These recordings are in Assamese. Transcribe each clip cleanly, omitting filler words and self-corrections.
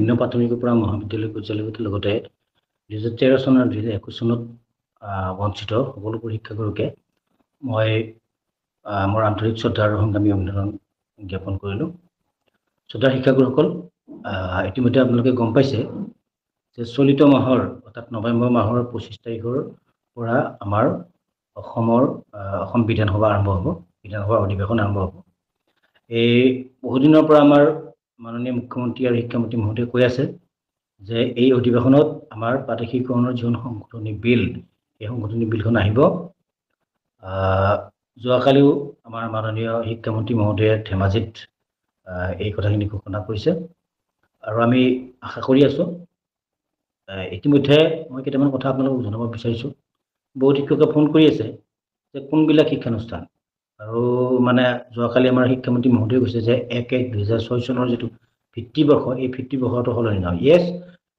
নিম্ন প্ৰাথমিকৰ পৰা মহাবিদ্যালয় পৰ্যায়লৈকে লগতে 2013 চন আৰু 2021 চনত বঞ্চিত সকলোবোৰ শিক্ষাগুৰুকে মই মোৰ আন্তৰিক শ্ৰদ্ধা আৰু সংগ্ৰামী অভিনন্দন জ্ঞাপন কৰিলোঁ। শ্ৰদ্ধাৰ শিক্ষাগুৰুসকল, ইতিমধ্যে আপোনালোকে গম পাইছে যে চলিত মাহৰ অৰ্থাৎ নৱেম্বৰ মাহৰ 25 তাৰিখৰ পৰা আমাৰ অসম বিধানসভা আৰম্ভ হ'ব, বিধানসভাৰ অধিৱেশন আৰম্ভ হ'ব। এই বহুদিনৰ পৰা আমাৰ মাননীয় মুখ্যমন্ত্ৰী আৰু শিক্ষামন্ত্ৰী মহোদয়ে কৈ আছে যে এই অধিৱেশনত আমাৰ প্ৰাদেশিককৰণৰ যিখন সংশোধনী বিল, এই সংশোধনী বিলখন আহিব। যোৱাকালিও আমাৰ মাননীয় শিক্ষামন্ত্ৰী মহোদয়ে ধেমাজিত এই কথাখিনি ঘোষণা কৰিছে আৰু আমি আশা কৰি আছোঁ। ইতিমধ্যে মই কেইটামান কথা আপোনালোকক জনাব বিচাৰিছোঁ। বহুত শিক্ষকে ফোন কৰি আছে যে কোনবিলাক শিক্ষানুষ্ঠান, আৰু মানে যোৱাকালি আমাৰ শিক্ষামন্ত্ৰী মহোদয়ে কৈছে যে 1-1-2006 চনৰ যিটো ভিত্তিবৰ্ষ, এই ভিত্তিবৰ্ষটো সলনি নহয়। য়েছ,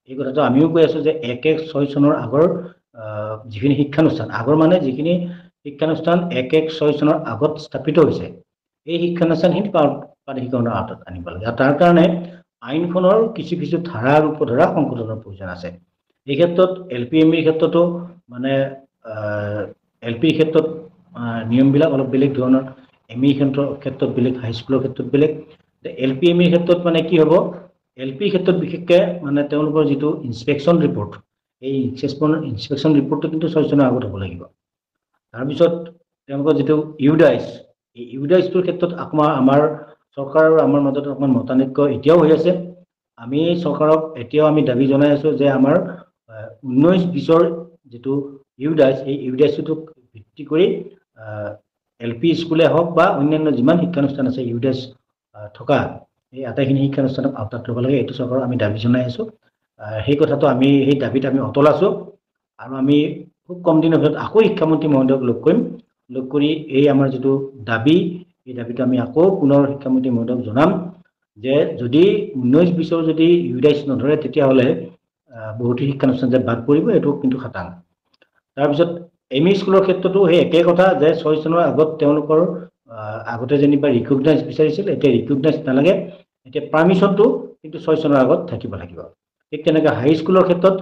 এই কথাটো আমিও কৈ আছোঁ যে 1-1-6 চনৰ আগৰ যিখিনি শিক্ষানুষ্ঠান, আগৰ মানে যিখিনি শিক্ষানুষ্ঠান 1-1-6 চনৰ আগত স্থাপিত হৈছে, এই শিক্ষানুষ্ঠানখিনি প্ৰাদেশিকৰণৰ আওতাত আনিব লাগে। আৰু তাৰ কাৰণে আইনখনৰ কিছু কিছু ধাৰা আৰু উপধাৰা সংশোধনৰ প্ৰয়োজন আছে। এই ক্ষেত্ৰত LPMEৰ ক্ষেত্ৰতো মানে LPৰ ক্ষেত্ৰত নিয়মবিলাক অলপ বেলেগ ধৰণৰ, ME ক্ষেত্ৰত বেলেগ, হাইস্কুলৰ ক্ষেত্ৰত বেলেগ। LPMEৰ ক্ষেত্ৰত মানে কি হ'ব, LPৰ ক্ষেত্ৰত বিশেষকৈ মানে তেওঁলোকৰ যিটো ইনস্পেকশ্যন ৰিপৰ্ট, এই ইনস্পেকশ্যন ৰিপৰ্টটো কিন্তু 6 চনৰ আগত হ'ব লাগিব। তাৰপিছত তেওঁলোকৰ যিটো ইউডাইচ, এই ইউডাইচটোৰ ক্ষেত্ৰত আমাৰ চৰকাৰ আৰু আমাৰ মাজত অকণমান মতানৈক্য এতিয়াও হৈ আছে। আমি চৰকাৰক এতিয়াও আমি দাবী জনাই আছোঁ যে আমাৰ 19-20ৰ যিটো ইউডাইচ, এই ইউডাইচটোক ভিত্তি কৰি LP স্কুলে হওক বা অন্যান্য যিমান শিক্ষানুষ্ঠান আছে ইউডাইচ থকা, এই আটাইখিনি শিক্ষানুষ্ঠানক আওতাত ল'ব লাগে। এইটো চৰকাৰক আমি দাবী জনাই আছোঁ। সেই কথাটো সেই দাবীত আমি অটল আছোঁ। আৰু আমি খুব কম দিনৰ ভিতৰত আকৌ শিক্ষামন্ত্ৰী মহোদয়ক লগ কৰিম। লগ কৰি এই আমাৰ যিটো দাবী, এই দাবীটো আমি আকৌ পুনৰ শিক্ষামন্ত্ৰী মহোদয়ক জনাম যে যদি 19-20ৰ যদি ইউডাইচ নধৰে, তেতিয়াহ'লে বহুতো শিক্ষানুষ্ঠান যে বাদ পৰিব, এইটো কিন্তু খাটাং। তাৰপিছত ME স্কুলৰ ক্ষেত্ৰতো সেই একে কথা যে 6 চনৰ আগত তেওঁলোকৰ আগতে যেনিবা ৰিকগনাইজ বিচাৰিছিল, এতিয়া ৰিকগনাইজ নালাগে, এতিয়া পাৰ্মিশ্যনটো কিন্তু 6 চনৰ আগত থাকিব লাগিব। ঠিক তেনেকৈ হাইস্কুলৰ ক্ষেত্ৰত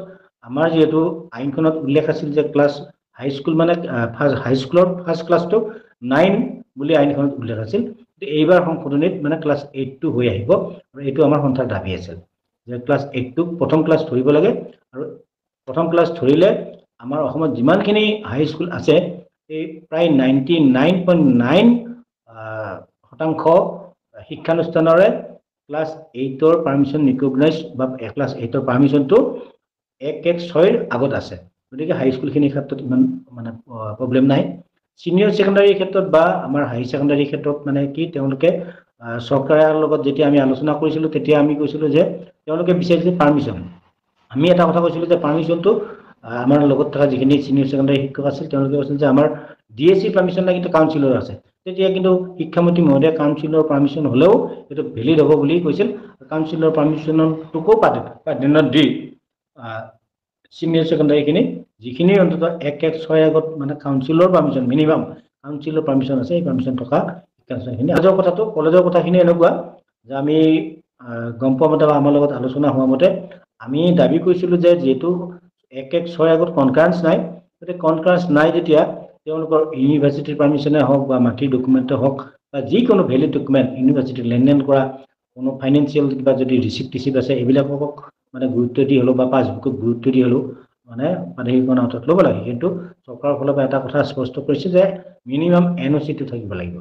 আমাৰ যিহেতু আইনখনত উল্লেখ আছিল যে হাইস্কুল মানে হাইস্কুলৰ ফাৰ্ষ্ট ক্লাছটো 9 বুলি আইনখনত উল্লেখ আছিল। এইবাৰ সংশোধনীত মানে ক্লাছ 8টো হৈ আহিব, আৰু এইটো আমাৰ সন্থাৰ দাবী আছিল যে ক্লাছ 8টোক প্ৰথম ক্লাছ ধৰিব লাগে। আৰু প্ৰথম ক্লাছ ধৰিলে আমাৰ অসমত যিমানখিনি হাইস্কুল আছে, এই প্ৰায় 99.9% শিক্ষানুষ্ঠানৰে ক্লাছ 8ৰ পাৰ্মিশ্যন ৰিকগনাইজ বা ক্লাছ 8ৰ পাৰ্মিশ্যনটো 1-1-6ৰ আগত আছে। গতিকে হাইস্কুলখিনিৰ ক্ষেত্ৰত ইমান মানে প্ৰব্লেম নাই। ছিনিয়ৰ ছেকেণ্ডাৰীৰ ক্ষেত্ৰত বা আমাৰ হায়াৰ ছেকেণ্ডাৰীৰ ক্ষেত্ৰত মানে কি, তেওঁলোকে চৰকাৰৰ লগত যেতিয়া আমি আলোচনা কৰিছিলোঁ, তেতিয়া আমি কৈছিলোঁ যে তেওঁলোকে বিচাৰিছিল পাৰ্মিশ্যন। আমি এটা কথা কৈছিলোঁ যে পাৰ্মিশ্যনটো আমাৰ লগত থকা যিখিনি ছিনিয়ৰ ছেকেণ্ডাৰী শিক্ষক আছিল, তেওঁলোকে কৈছিল যে আমাৰ DSC পাৰ্মিশ্যন নাই, কিন্তু কাউন্সিলৰ আছে। তেতিয়া কিন্তু শিক্ষামন্ত্ৰী মহোদয়ে কাউন্সিলৰ পাৰ্মিশ্যন হ'লেও এইটো ভেলিড হ'ব বুলি কৈছিল। কাউন্সিলৰ পাৰ্মিশ্যনটোকো প্ৰাধান্য দি ছিনিয়ৰ ছেকেণ্ডাৰীখিনি যিখিনি অন্তত 1-1-6 আগত মানে কাউন্সিলৰ পাৰ্মিশ্যন, মিনিমাম কাউন্সিলৰ পাৰ্মিশ্যন আছে, এই পাৰ্মিশ্যন থকা শিক্ষানুষ্ঠানখিনি। কলেজৰ কথাখিনি এনেকুৱা যে আমি গম পোৱা মতে বা আমাৰ লগত আলোচনা হোৱা মতে আমি দাবী কৰিছিলোঁ যে যিহেতু 1-1-6 আগত কনকাৰেঞ্চ নাই, গতিকে কনকাৰেঞ্চ নাই যেতিয়া তেওঁলোকৰ ইউনিভাৰ্চিটিৰ পাৰ্মিশ্যনে হওক বা মাটিৰ ডকুমেণ্টে হওক বা যিকোনো ভেলিড ডকুমেণ্ট, ইউনিভাৰ্চিটিৰ লেনদেন কৰা কোনো ফাইনেন্সিয়েল কিবা যদি ৰিচিপ্ট আছে, এইবিলাকক মানে গুৰুত্ব দি হ'লেও বা পাছবুকক গুৰুত্ব দি হ'লেও মানে প্ৰাদেশিকৰণৰ আওতাত ল'ব লাগে। কিন্তু চৰকাৰৰ ফালৰ পৰা এটা কথা স্পষ্ট কৰিছে যে মিনিমাম NOC-টো থাকিব লাগিব।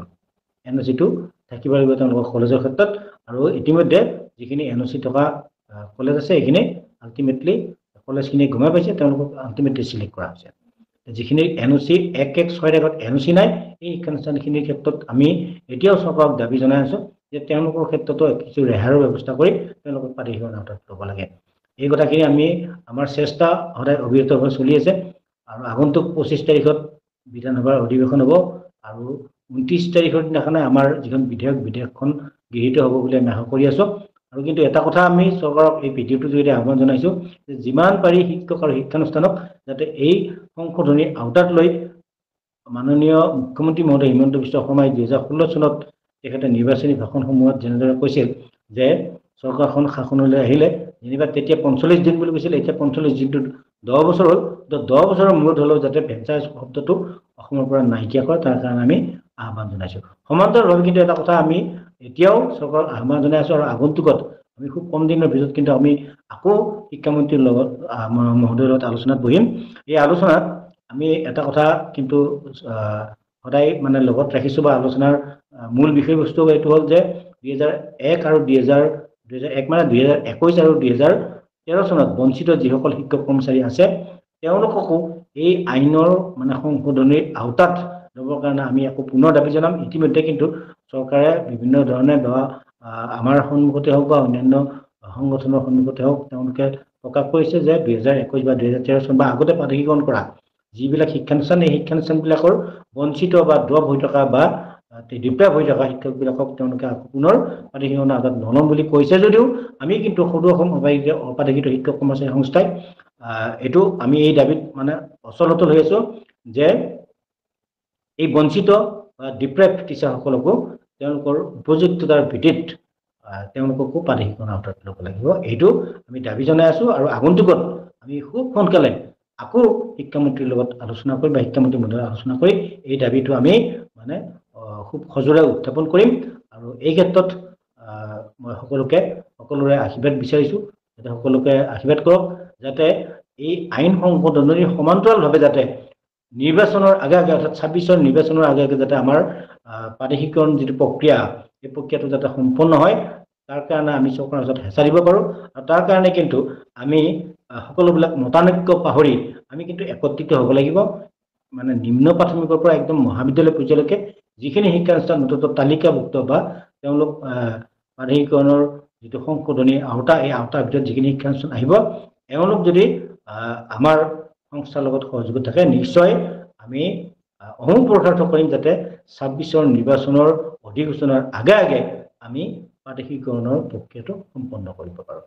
NOC-টো থাকিব লাগিব তেওঁলোকৰ কলেজৰ ক্ষেত্ৰত। আৰু ইতিমধ্যে যিখিনি NOC থকা কলেজ আছে, এইখিনি আল্টিমেটলি কলেজখিনি গমাই পাইছে, তেওঁলোকক আল্টিমেটলি চিলেক্ট কৰা হৈছে। যিখিনি NOC 1-1-6ৰ আগত NOC নাই, এই শিক্ষানুষ্ঠানখিনিৰ ক্ষেত্ৰত আমি এতিয়াও চৰকাৰক দাবী জনাই আছোঁ যে তেওঁলোকৰ ক্ষেত্ৰতো কিছু ৰেহাইৰ ব্যৱস্থা কৰি তেওঁলোকক প্ৰাদেশিকৰণৰ আওতাত ল'ব লাগে। এই কথাখিনি আমাৰ চেষ্টা সদায় অবিৰতভাৱে চলি আছে। আৰু আগন্তুক 25 তাৰিখত বিধানসভাৰ অধিৱেশন হ'ব, আৰু 29 তাৰিখৰ দিনাখনে আমাৰ যিখন বিধেয়কখন গৃহীত হ'ব বুলি আমি আশা কৰি আছোঁ। আৰু কিন্তু এটা কথা আমি চৰকাৰক এই ভিডিঅ'টোৰ জৰিয়তে আহ্বান জনাইছোঁ যে যিমান পাৰি শিক্ষক আৰু শিক্ষানুষ্ঠানক যাতে এই সংশোধনীৰ আওতাত লৈ মাননীয় মুখ্যমন্ত্ৰী মহোদয় হিমন্ত বিশ্ব শৰ্মাই 2016 চনত তেখেতে নিৰ্বাচনী ভাষণসমূহত যেনেদৰে কৈছিল যে চৰকাৰখন শাসনলৈ আহিলে যেনিবা তেতিয়া 45 দিন বুলি কৈছিল, এতিয়া 45 দিনটো 10 বছৰ হ'ল। তো 10 বছৰৰ মূৰত হ'লেও যাতে ভেঞ্চাৰ শব্দটো অসমৰ পৰা নাইকিয়া কৰে, তাৰ কাৰণে আমি আহ্বান জনাইছোঁ। সমান্তৰালভাৱে কিন্তু এটা কথা আমি এতিয়াও চৰকাৰক আহ্বান জনাই আছোঁ, আৰু আগন্তুকত আমি খুব কম দিনৰ ভিতৰত কিন্তু আমি আকৌ শিক্ষামন্ত্ৰীৰ লগত মহোদয়ৰ লগত আলোচনাত বহিম। এই আলোচনাত আমি এটা কথা কিন্তু সদায় মানে লগত ৰাখিছোঁ, বা আলোচনাৰ মূল বিষয়বস্তু এইটো হ'ল যে 2001 আৰু 2001 মানে 2021 আৰু 2013 চনত বঞ্চিত যিসকল শিক্ষক কৰ্মচাৰী আছে তেওঁলোককো এই আইনৰ মানে সংশোধনীৰ আওতাত ল'বৰ কাৰণে আমি আকৌ পুনৰ দাবী জনাম। ইতিমধ্যে কিন্তু চৰকাৰে বিভিন্ন ধৰণে বা আমাৰ সন্মুখতে হওক বা অন্যান্য সংগঠনৰ সন্মুখতে হওক তেওঁলোকে প্ৰকাশ কৰিছে যে 2021 বা 2013 চন বা আগতে প্ৰাধিকৰণ কৰা যিবিলাক শিক্ষানুষ্ঠান, এই শিক্ষানুষ্ঠানবিলাকৰ বঞ্চিত বা ড্ৰপ হৈ থকা বা ডিপ্ৰাইভ হৈ থকা শিক্ষকবিলাকক তেওঁলোকে আকৌ পুনৰ প্ৰাধিকৰণৰ আওতাত নল'ম বুলি কৈছে যদিও আমি কিন্তু সদৌ অসম অপাধিকৃত শিক্ষক কৰ্মচাৰী সংস্থাই এইটো আমি এই দাবীত মানে অচল হৈ আছোঁ যে এই বঞ্চিত বা ডিপ্ৰাইভ টিচাৰসকলকো তেওঁলোকৰ উপযুক্ততাৰ ভিত্তিত তেওঁলোককো প্ৰাধিকৰণৰ আওতাত ল'ব লাগিব। এইটো আমি দাবী জনাই আছোঁ, আৰু আগন্তুকত আমি খুব সোনকালে আকৌ শিক্ষামন্ত্ৰীৰ লগত আলোচনা কৰি বা শিক্ষামন্ত্ৰীৰ মধ্যে আলোচনা কৰি এই দাবীটো আমি মানে খুব সজোৰে উত্থাপন কৰিম। আৰু এই ক্ষেত্ৰত মই সকলোৰে আশীৰ্বাদ বিচাৰিছোঁ, যাতে সকলোকে আশীৰ্বাদ কৰক, যাতে এই আইন সংশোধনীৰ সমান্তৰালভাৱে যাতে নিৰ্বাচনৰ আগে আগে অৰ্থাৎ 26 নিৰ্বাচনৰ আগে আগে যাতে আমাৰ প্ৰাদেশিকৰণ যিটো প্ৰক্ৰিয়া, এই প্ৰক্ৰিয়াটো যাতে সম্পন্ন হয়, তাৰ কাৰণে আমি চৰকাৰৰ ওচৰত হেঁচা দিব পাৰোঁ। আৰু তাৰ কাৰণে কিন্তু আমি সকলোবিলাক মতানৈক্য পাহৰি আমি কিন্তু একত্ৰিত হ'ব লাগিব। মানে নিম্ন প্ৰাথমিকৰ পৰা একদম মহাবিদ্যালয় পৰ্যায়লৈকে যিখিনি শিক্ষানুষ্ঠান নতুন তালিকাভুক্ত বা তেওঁলোক প্ৰাধিকৰণৰ যিটো সংশোধনীৰ আওতা, এই আওতাৰ ভিতৰত যিখিনি শিক্ষানুষ্ঠান আহিব, এওঁলোক যদি আমাৰ সংস্থাৰ লগত সহযোগত থাকে, নিশ্চয় আমি অহোপুৰুষাৰ্থ কৰিম যাতে 26 নিৰ্বাচনৰ অধিসূচনাৰ আগে আগে আমি প্ৰাদেশিকৰণৰ প্ৰক্ৰিয়াটো সম্পন্ন কৰিব পাৰোঁ।